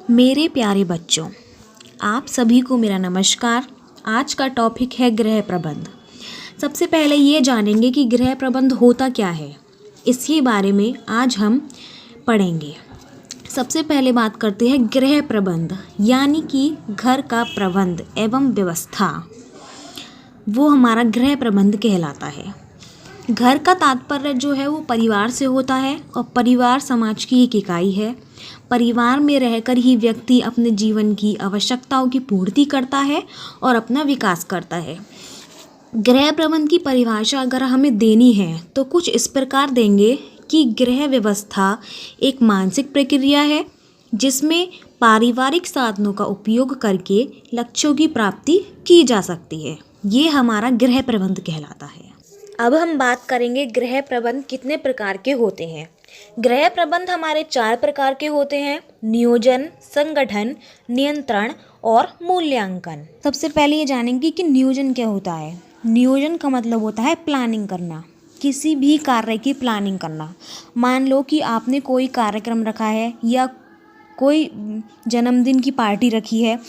मेरे प्यारे बच्चों, आप सभी को मेरा नमस्कार। आज का टॉपिक है गृह प्रबंध। सबसे पहले ये जानेंगे कि गृह प्रबंध होता क्या है। इसके बारे में आज हम पढ़ेंगे। सबसे पहले बात करते हैं गृह प्रबंध, यानी कि घर का प्रबंध एवं व्यवस्था, वो हमारा गृह प्रबंध कहलाता है। घर का तात्पर्य जो है वो परिवार से होता है और परिवार समाज की एक इकाई है। परिवार में रहकर ही व्यक्ति अपने जीवन की आवश्यकताओं की पूर्ति करता है और अपना विकास करता है। गृह प्रबंध की परिभाषा अगर हमें देनी है तो कुछ इस प्रकार देंगे कि गृह व्यवस्था एक मानसिक प्रक्रिया है जिसमें पारिवारिक साधनों का उपयोग करके लक्ष्यों की प्राप्ति की जा सकती है। ये हमारा गृह प्रबंध कहलाता है। अब हम बात करेंगे गृह प्रबंध कितने प्रकार के होते हैं। गृह प्रबंध हमारे 4 प्रकार के होते हैं: नियोजन, संगठन, नियंत्रण और मूल्यांकन। सबसे पहले ये जानेंगे कि नियोजन क्या होता है। नियोजन का मतलब होता है प्लानिंग करना, किसी भी कार्य की प्लानिंग करना। मान लो कि आपने कोई कार्यक्रम रखा है या कोई जन्मदिन की पार्टी रखी है,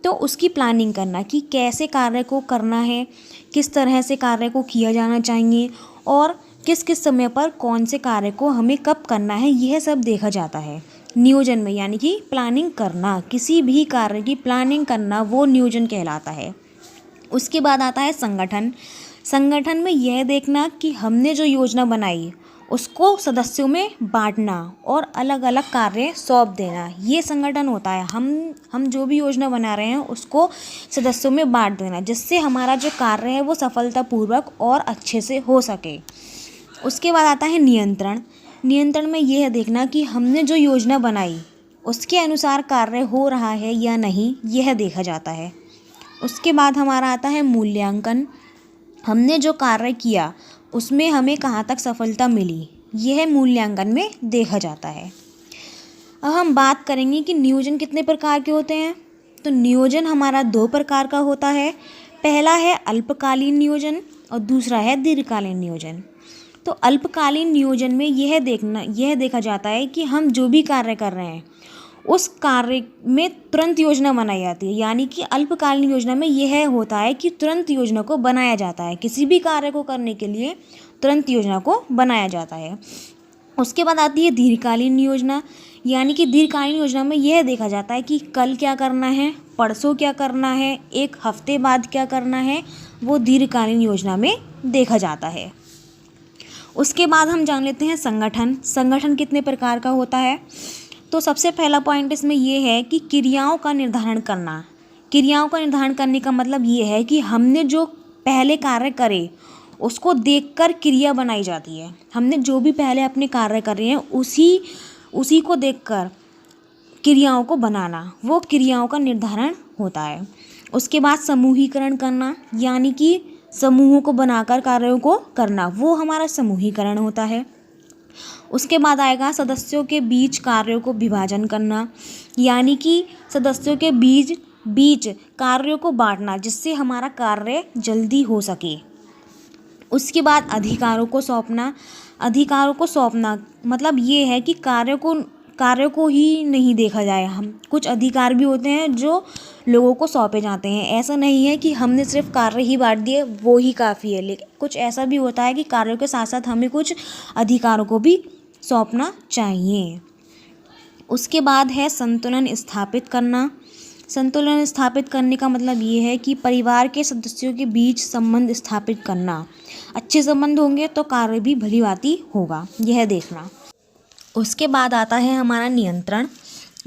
तो उसकी प्लानिंग करना कि कैसे कार्य को करना है, किस तरह से कार्य को किया जाना चाहिए और किस किस समय पर कौन से कार्य को हमें कब करना है, यह सब देखा जाता है नियोजन में। यानी कि प्लानिंग करना, किसी भी कार्य की प्लानिंग करना, वो नियोजन कहलाता है। उसके बाद आता है संगठन। संगठन में यह देखना कि हमने जो योजना बनाई उसको सदस्यों में बांटना और अलग अलग कार्य सौंप देना, ये संगठन होता है। हम जो भी योजना बना रहे हैं उसको सदस्यों में बांट देना, जिससे हमारा जो कार्य है वो सफलतापूर्वक और अच्छे से हो सके। उसके बाद आता है नियंत्रण। नियंत्रण में यह देखना कि हमने जो योजना बनाई उसके अनुसार कार्य हो रहा है या नहीं, यह देखा जाता है। उसके बाद हमारा आता है मूल्यांकन। हमने जो कार्य किया उसमें हमें कहाँ तक सफलता मिली, यह मूल्यांकन में देखा जाता है। अब हम बात करेंगे कि नियोजन कितने प्रकार के होते हैं। तो नियोजन हमारा 2 प्रकार का होता है। पहला है अल्पकालीन नियोजन और दूसरा है दीर्घकालीन नियोजन। तो अल्पकालीन नियोजन में यह देखा जाता है कि हम जो भी कार्य कर रहे हैं उस कार्य में तुरंत योजना बनाई जाती है। यानी कि अल्पकालीन योजना में यह होता है कि तुरंत योजना को बनाया जाता है। किसी भी कार्य को करने के लिए तुरंत योजना को बनाया जाता है। उसके बाद आती है दीर्घकालीन योजना। यानी कि दीर्घकालीन योजना में यह देखा जाता है कि कल क्या करना है, परसों क्या करना है, 1 हफ्ते बाद क्या करना है, वो दीर्घकालीन योजना में देखा जाता है। उसके बाद हम जान लेते हैं संगठन। संगठन कितने प्रकार का होता है। तो सबसे पहला पॉइंट इसमें यह है कि क्रियाओं का निर्धारण करना। क्रियाओं का निर्धारण करने का मतलब ये है कि हमने जो पहले कार्य करे उसको देखकर क्रिया बनाई जाती है। हमने जो भी पहले अपने कार्य कर रहे हैं उसी को देखकर क्रियाओं को बनाना, वो क्रियाओं का निर्धारण होता है। उसके बाद समूहीकरण करना, यानी कि समूहों को बनाकर कार्यों को करना, वो हमारा समूहीकरण होता है। उसके बाद आएगा सदस्यों के बीच कार्यों को विभाजन करना, यानी कि सदस्यों के बीच कार्यों को बांटना, जिससे हमारा कार्य जल्दी हो सके। उसके बाद अधिकारों को सौंपना मतलब ये है कि कार्यों को ही नहीं देखा जाए। हम कुछ अधिकार भी होते हैं जो लोगों को सौंपे जाते हैं। ऐसा नहीं है कि हमने सिर्फ कार्य ही बांट दिए वो ही काफ़ी है, लेकिन कुछ ऐसा भी होता है कि कार्यों के साथ साथ हमें कुछ अधिकारों को भी सौंपना चाहिए। उसके बाद है संतुलन स्थापित करना। संतुलन स्थापित करने का मतलब ये है कि परिवार के सदस्यों के बीच संबंध स्थापित करना। अच्छे संबंध होंगे तो कार्य भी भली भांति होगा, यह देखना। उसके बाद आता है हमारा नियंत्रण।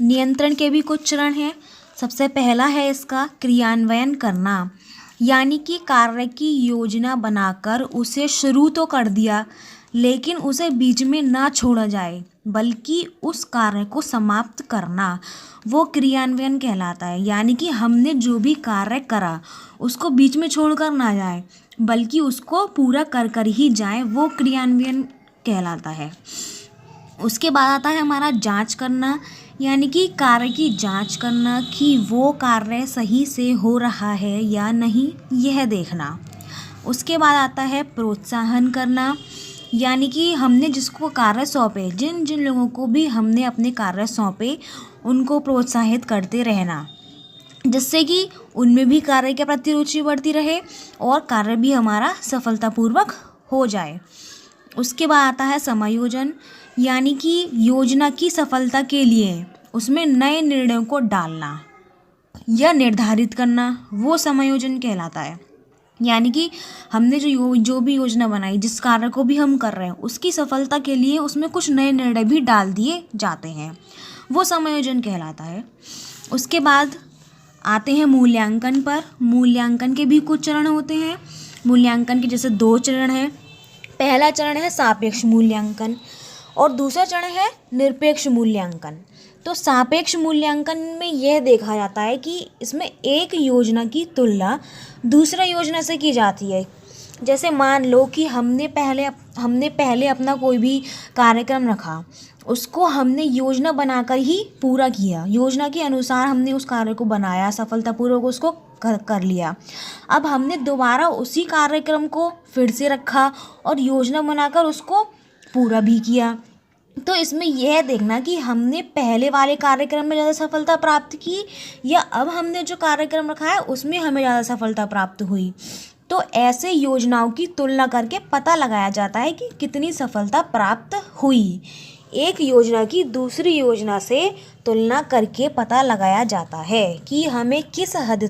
नियंत्रण के भी कुछ चरण हैं। सबसे पहला है इसका क्रियान्वयन करना, यानी कि कार्य की योजना बनाकर उसे शुरू तो कर दिया लेकिन उसे बीच में ना छोड़ा जाए, बल्कि उस कार्य को समाप्त करना, वो क्रियान्वयन कहलाता है। यानी कि हमने जो भी कार्य करा उसको बीच में छोड़कर ना जाए, बल्कि उसको पूरा कर ही जाए, वो क्रियान्वयन कहलाता है। उसके बाद आता है हमारा जांच करना, यानी कि कार्य की जांच करना कि वो कार्य सही से हो रहा है या नहीं, यह देखना। उसके बाद आता है प्रोत्साहन करना, यानी कि हमने जिसको कार्य सौंपे, जिन जिन लोगों को भी हमने अपने कार्य सौंपे उनको प्रोत्साहित करते रहना, जिससे कि उनमें भी कार्य के प्रति रुचि बढ़ती रहे और कार्य भी हमारा सफलतापूर्वक हो जाए। उसके बाद आता है समायोजन, यानी कि योजना की सफलता के लिए उसमें नए निर्णयों को डालना या निर्धारित करना, वो समायोजन कहलाता है। यानी कि हमने जो भी योजना बनाई, जिस कार्य को भी हम कर रहे हैं, उसकी सफलता के लिए उसमें कुछ नए निर्णय भी डाल दिए जाते हैं, वो समायोजन कहलाता है। उसके बाद आते हैं मूल्यांकन पर। मूल्यांकन के भी कुछ चरण होते हैं। मूल्यांकन के जैसे 2 चरण हैं। पहला चरण है सापेक्ष मूल्यांकन और दूसरा चरण है निरपेक्ष मूल्यांकन। तो सापेक्ष मूल्यांकन में यह देखा जाता है कि इसमें एक योजना की तुलना दूसरा योजना से की जाती है। जैसे मान लो कि हमने पहले अपना कोई भी कार्यक्रम रखा, उसको हमने योजना बनाकर ही पूरा किया, योजना के अनुसार हमने उस कार्य को बनाया, सफलतापूर्वक उसको कर लिया। अब हमने दोबारा उसी कार्यक्रम को फिर से रखा और योजना बनाकर उसको पूरा भी किया। तो इसमें यह देखना कि हमने पहले वाले कार्यक्रम में ज़्यादा सफलता प्राप्त की या अब हमने जो कार्यक्रम रखा है उसमें हमें ज़्यादा सफलता प्राप्त हुई। तो ऐसे योजनाओं की तुलना करके पता लगाया जाता है कि कितनी सफलता प्राप्त हुई। एक योजना की दूसरी योजना से तुलना करके पता लगाया जाता है कि हमें किस हद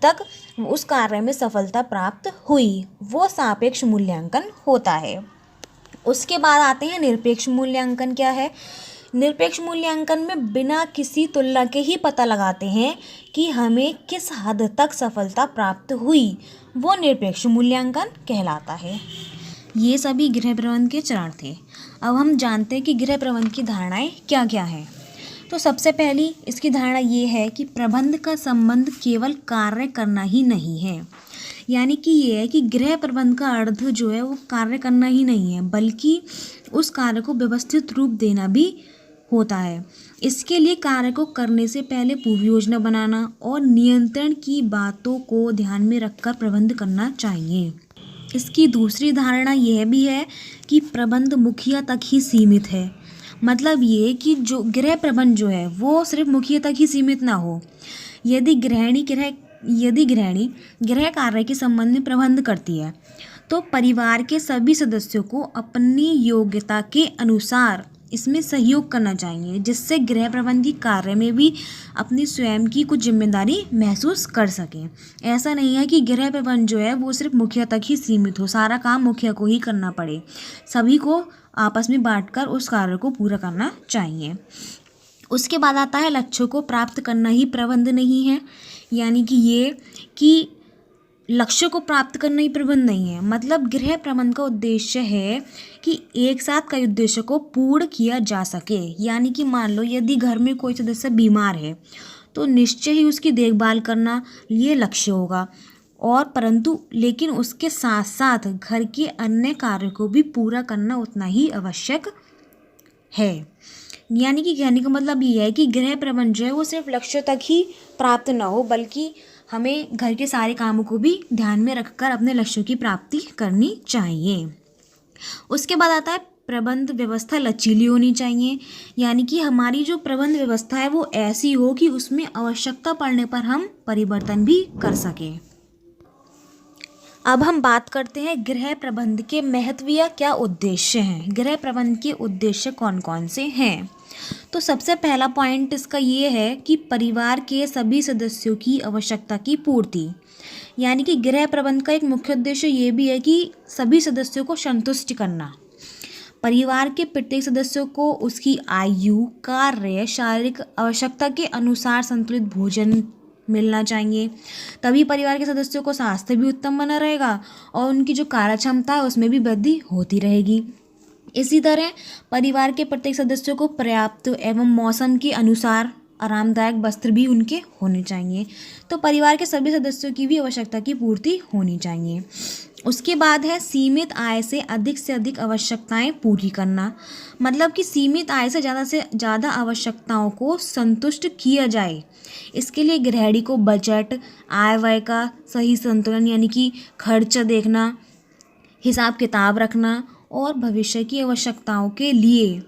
तक उस कार्य में सफलता प्राप्त हुई, वो सापेक्ष मूल्यांकन होता है। उसके बाद आते हैं निरपेक्ष मूल्यांकन। क्या है? निरपेक्ष मूल्यांकन में बिना किसी तुलना के ही पता लगाते हैं कि हमें किस हद तक सफलता प्राप्त हुई, वो निरपेक्ष मूल्यांकन कहलाता है। ये सभी गृह प्रबंधन के चरण थे। अब हम जानते हैं कि गृह प्रबंधन की धारणाएं क्या क्या हैं। तो सबसे पहली इसकी धारणा ये है कि प्रबंध का संबंध केवल कार्य करना ही नहीं है। यानी कि ये है कि गृह प्रबंध का अर्थ जो है वो कार्य करना ही नहीं है, बल्कि उस कार्य को व्यवस्थित रूप देना भी होता है। इसके लिए कार्य को करने से पहले पूर्व योजना बनाना और नियंत्रण की बातों को ध्यान में रखकर प्रबंध करना चाहिए। इसकी दूसरी धारणा यह भी है कि प्रबंध मुखिया तक ही सीमित है। मतलब ये कि जो गृह प्रबंध जो है वो सिर्फ मुखिया तक ही सीमित ना हो। यदि गृहिणी गृह कार्य के संबंध में प्रबंध करती है तो परिवार के सभी सदस्यों को अपनी योग्यता के अनुसार इसमें सहयोग करना चाहिए, जिससे गृह प्रबंधी कार्य में भी अपनी स्वयं की कुछ जिम्मेदारी महसूस कर सकें। ऐसा नहीं है कि गृह प्रबंध जो है वो सिर्फ मुखिया तक ही सीमित हो, सारा काम मुखिया को ही करना पड़े। सभी को आपस में बांटकर उस कार्य को पूरा करना चाहिए। उसके बाद आता है लक्ष्यों को प्राप्त करना ही प्रबंध नहीं है। यानी कि ये कि लक्ष्य को प्राप्त करना ही प्रबंध नहीं है। मतलब गृह प्रबंध का उद्देश्य है कि एक साथ कई उद्देश्यों को पूर्ण किया जा सके। यानी कि मान लो यदि घर में कोई सदस्य बीमार है तो निश्चय ही उसकी देखभाल करना ये लक्ष्य होगा, और लेकिन उसके साथ साथ घर के अन्य कार्यों को भी पूरा करना उतना ही आवश्यक है। यानी कि कहने का मतलब ये है कि गृह प्रबंध जो है वो सिर्फ लक्ष्य तक ही प्राप्त ना हो, बल्कि हमें घर के सारे कामों को भी ध्यान में रखकर अपने लक्ष्यों की प्राप्ति करनी चाहिए। उसके बाद आता है प्रबंध व्यवस्था लचीली होनी चाहिए। यानी कि हमारी जो प्रबंध व्यवस्था है वो ऐसी हो कि उसमें आवश्यकता पड़ने पर हम परिवर्तन भी कर सकें। अब हम बात करते हैं गृह प्रबंध के महत्व या क्या उद्देश्य हैं। गृह प्रबंध के उद्देश्य कौन कौन से हैं? तो सबसे पहला पॉइंट इसका ये है कि परिवार के सभी सदस्यों की आवश्यकता की पूर्ति। यानी कि गृह प्रबंध का एक मुख्य उद्देश्य ये भी है कि सभी सदस्यों को संतुष्ट करना। परिवार के प्रत्येक सदस्यों को उसकी आयु, कार्य, शारीरिक आवश्यकता के अनुसार संतुलित भोजन मिलना चाहिए। तभी परिवार के सदस्यों को स्वास्थ्य भी उत्तम बना रहेगा और उनकी जो कार्य क्षमता है उसमें भी वृद्धि होती रहेगी। इसी तरह परिवार के प्रत्येक सदस्यों को पर्याप्त एवं मौसम के अनुसार आरामदायक वस्त्र भी उनके होने चाहिए। तो परिवार के सभी सदस्यों की भी आवश्यकता की पूर्ति होनी चाहिए। उसके बाद है सीमित आय से अधिक आवश्यकताएं पूरी करना। मतलब कि सीमित आय से ज़्यादा आवश्यकताओं को संतुष्ट किया जाए। इसके लिए गृहिणी को बजट, आय व्यय का सही संतुलन यानी कि खर्च देखना, हिसाब किताब रखना और भविष्य की आवश्यकताओं के लिए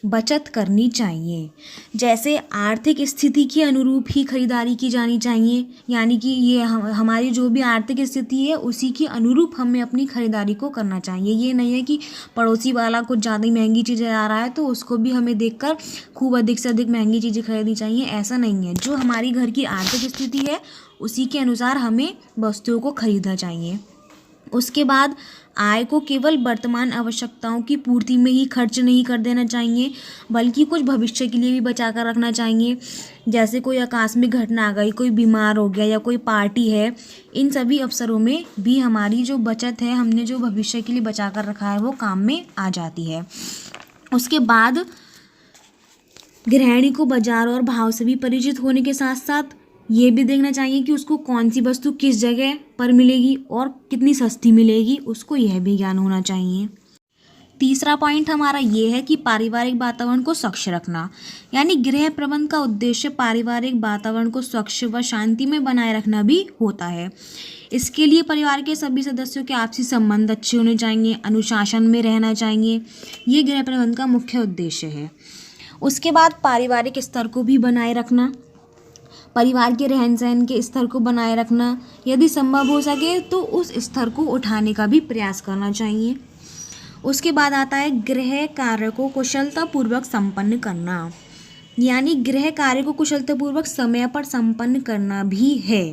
बचत करनी चाहिए। जैसे आर्थिक स्थिति के अनुरूप ही खरीदारी की जानी चाहिए, यानी कि ये हमारी जो भी आर्थिक स्थिति है उसी के अनुरूप हमें अपनी खरीदारी को करना चाहिए। ये नहीं है कि पड़ोसी वाला कुछ ज़्यादा ही महंगी चीज़ें ला रहा है तो उसको भी हमें देखकर खूब अधिक से अधिक महंगी चीज़ें खरीदनी चाहिए, ऐसा नहीं है। जो हमारी घर की आर्थिक स्थिति है उसी के अनुसार हमें वस्तुओं को खरीदना चाहिए। उसके बाद आय को केवल वर्तमान आवश्यकताओं की पूर्ति में ही खर्च नहीं कर देना चाहिए, बल्कि कुछ भविष्य के लिए भी बचा कर रखना चाहिए। जैसे कोई आकस्मिक घटना आ गई, कोई बीमार हो गया या कोई पार्टी है, इन सभी अवसरों में भी हमारी जो बचत है, हमने जो भविष्य के लिए बचा कर रखा है, वो काम में आ जाती है। उसके बाद गृहिणी को बाजार और भाव से भी परिचित होने के साथ साथ ये भी देखना चाहिए कि उसको कौन सी वस्तु किस जगह पर मिलेगी और कितनी सस्ती मिलेगी, उसको यह भी ज्ञान होना चाहिए। तीसरा पॉइंट हमारा ये है कि पारिवारिक वातावरण को स्वच्छ रखना, यानी गृह प्रबंध का उद्देश्य पारिवारिक वातावरण को स्वच्छ व शांति में बनाए रखना भी होता है। इसके लिए परिवार के सभी सदस्यों के आपसी संबंध अच्छे होने चाहिए, अनुशासन में रहना चाहिए। ये गृह प्रबंध का मुख्य उद्देश्य है। उसके बाद पारिवारिक स्तर को भी बनाए रखना, परिवार के रहन सहन के स्तर को बनाए रखना, यदि संभव हो सके तो उस स्तर को उठाने का भी प्रयास करना चाहिए। उसके बाद आता है गृह कार्य को कुशलतापूर्वक संपन्न करना, यानी गृह कार्य को कुशलतापूर्वक समय पर संपन्न करना भी है।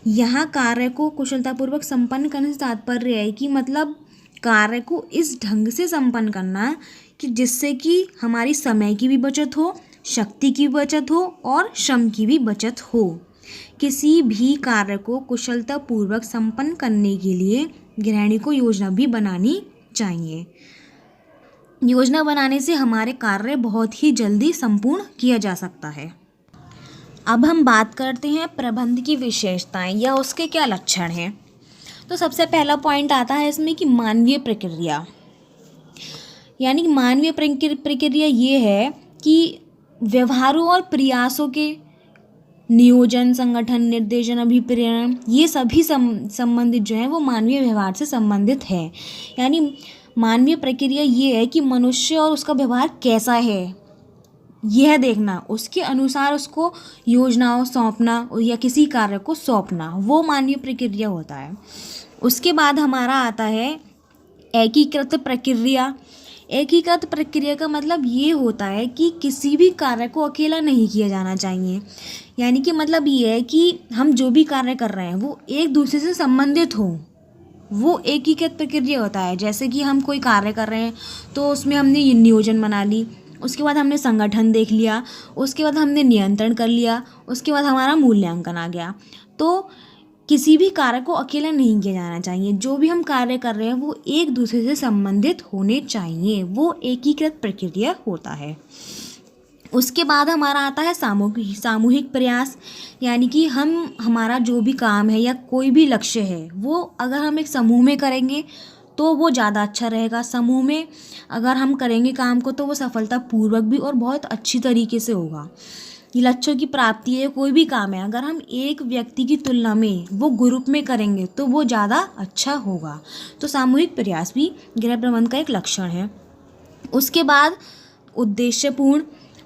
यहाँ कार्य को कुशलतापूर्वक संपन्न करने से तात्पर्य है कि मतलब कार्य को इस ढंग से संपन्न करना कि जिससे कि हमारी समय की भी बचत हो, शक्ति की बचत हो और श्रम की भी बचत हो। किसी भी कार्य को कुशलतापूर्वक संपन्न करने के लिए गृहिणी को योजना भी बनानी चाहिए। योजना बनाने से हमारे कार्य बहुत ही जल्दी संपूर्ण किया जा सकता है। अब हम बात करते हैं प्रबंध की विशेषताएं या उसके क्या लक्षण हैं। तो सबसे पहला पॉइंट आता है इसमें कि मानवीय प्रक्रिया, यानी मानवीय प्रक्रिया ये है कि व्यवहारों और प्रयासों के नियोजन, संगठन, निर्देशन, अभिप्रेरण, ये सभी संबंधित जो है वो मानवीय व्यवहार से संबंधित है। यानी मानवीय प्रक्रिया ये है कि मनुष्य और उसका व्यवहार कैसा है यह देखना, उसके अनुसार उसको योजनाओं सौंपना या किसी कार्य को सौंपना, वो मानवीय प्रक्रिया होता है। उसके बाद हमारा आता है एकीकृत प्रक्रिया। एकीकृत प्रक्रिया का मतलब ये होता है कि किसी भी कार्य को अकेला नहीं किया जाना चाहिए, यानी कि मतलब ये है कि हम जो भी कार्य कर रहे हैं वो एक दूसरे से संबंधित हो, वो एकीकृत प्रक्रिया होता है। जैसे कि हम कोई कार्य कर रहे हैं तो उसमें हमने नियोजन बना ली, उसके बाद हमने संगठन देख लिया, उसके बाद हमने नियंत्रण कर लिया, उसके बाद हमारा मूल्यांकन आ गया। तो किसी भी कार्य को अकेला नहीं किया जाना चाहिए, जो भी हम कार्य कर रहे हैं वो एक दूसरे से संबंधित होने चाहिए, वो एकीकृत प्रक्रिया होता है। उसके बाद हमारा आता है सामूहिक प्रयास, यानी कि हमारा जो भी काम है या कोई भी लक्ष्य है वो अगर हम एक समूह में करेंगे तो वो ज़्यादा अच्छा रहेगा। समूह में अगर हम करेंगे काम को तो वो सफलतापूर्वक भी और बहुत अच्छी तरीके से होगा। लक्ष्यों की प्राप्ति है, कोई भी काम है, अगर हम एक व्यक्ति की तुलना में वो ग्रुप में करेंगे तो वो ज़्यादा अच्छा होगा। तो सामूहिक प्रयास भी गृह प्रबंधन का एक लक्षण है। उसके बाद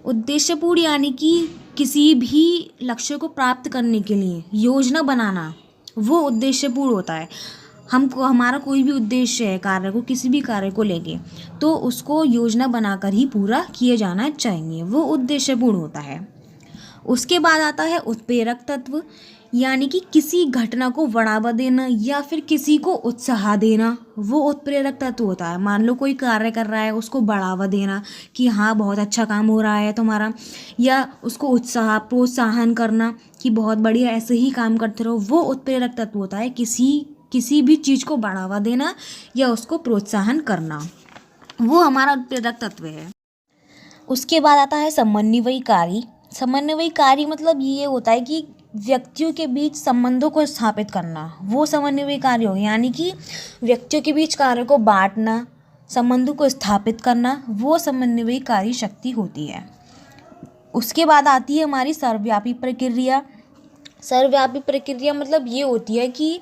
उद्देश्यपूर्ण यानी कि किसी भी लक्ष्य को प्राप्त करने के लिए योजना बनाना, वो उद्देश्यपूर्ण होता है। हमको हमारा कोई भी उद्देश्य है कार्य को, किसी भी कार्य को लेके, तो उसको योजना बनाकर ही पूरा किया जाना चाहिए, वो उद्देश्यपूर्ण होता है। उसके बाद आता है उत्प्रेरक तत्व, यानी कि किसी घटना को बढ़ावा देना या फिर किसी को उत्साह देना, वो उत्प्रेरक तत्व होता है। मान लो कोई कार्य कर रहा है, उसको बढ़ावा देना कि हाँ बहुत अच्छा काम हो रहा है तुम्हारा, या उसको प्रोत्साहन करना कि बहुत बढ़िया ऐसे ही काम करते रहो, वो उत्प्रेरक तत्व होता है। किसी भी चीज़ को बढ़ावा देना या उसको प्रोत्साहन करना, वो हमारा उत्प्रेरक तत्व है। उसके बाद आता है समन्वयकारी। समन्वयकारी मतलब ये होता है कि व्यक्तियों के बीच संबंधों को स्थापित करना, वो समन्वयकारी हो, यानी कि व्यक्तियों के बीच कार्य को बांटना, संबंधों को स्थापित करना, वो समन्वयकारी शक्ति होती है। उसके बाद आती है हमारी सर्वव्यापी प्रक्रिया। सर्वव्यापी प्रक्रिया मतलब ये होती है कि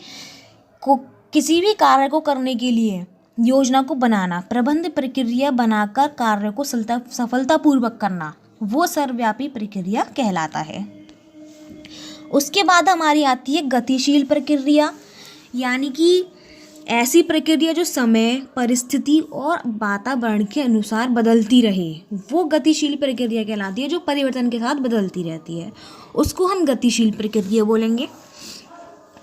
किसी भी कार्य को करने के लिए योजना को बनाना, प्रबंध प्रक्रिया बनाकर कार्य को सफलतापूर्वक करना, वो सर्वव्यापी प्रक्रिया कहलाता है। उसके बाद हमारी आती है गतिशील प्रक्रिया, यानी कि ऐसी प्रक्रिया जो समय, परिस्थिति और वातावरण के अनुसार बदलती रहे, वो गतिशील प्रक्रिया कहलाती है, जो परिवर्तन के साथ बदलती रहती है, उसको हम गतिशील प्रक्रिया बोलेंगे।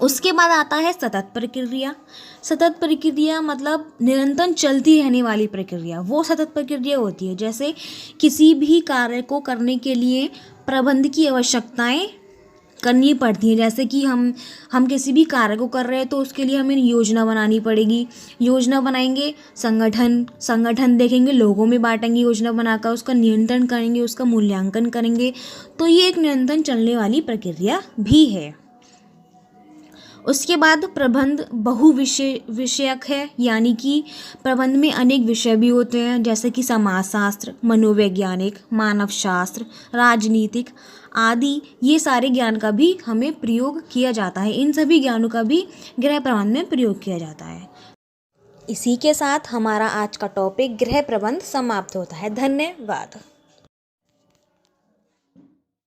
उसके बाद आता है सतत प्रक्रिया। सतत प्रक्रिया मतलब निरंतर चलती रहने वाली प्रक्रिया, वो सतत प्रक्रिया होती है। जैसे किसी भी कार्य को करने के लिए प्रबंध की आवश्यकताएं करनी पड़ती हैं। जैसे कि हम किसी भी कार्य को कर रहे हैं तो उसके लिए हमें योजना बनानी पड़ेगी। योजना बनाएंगे, संगठन देखेंगे, लोगों में बांटेंगे, योजना बनाकर उसका नियंत्रण करेंगे, उसका मूल्यांकन करेंगे। तो ये एक निरंतर चलने वाली प्रक्रिया भी है। उसके बाद प्रबंध विषयक है, यानी कि प्रबंध में अनेक विषय भी होते हैं, जैसे कि समाजशास्त्र, मनोवैज्ञानिक, मानवशास्त्र, राजनीतिक आदि। ये सारे ज्ञान का भी हमें प्रयोग किया जाता है। इन सभी ज्ञानों का भी गृह प्रबंध में प्रयोग किया जाता है। इसी के साथ हमारा आज का टॉपिक गृह प्रबंध समाप्त होता है। धन्यवाद।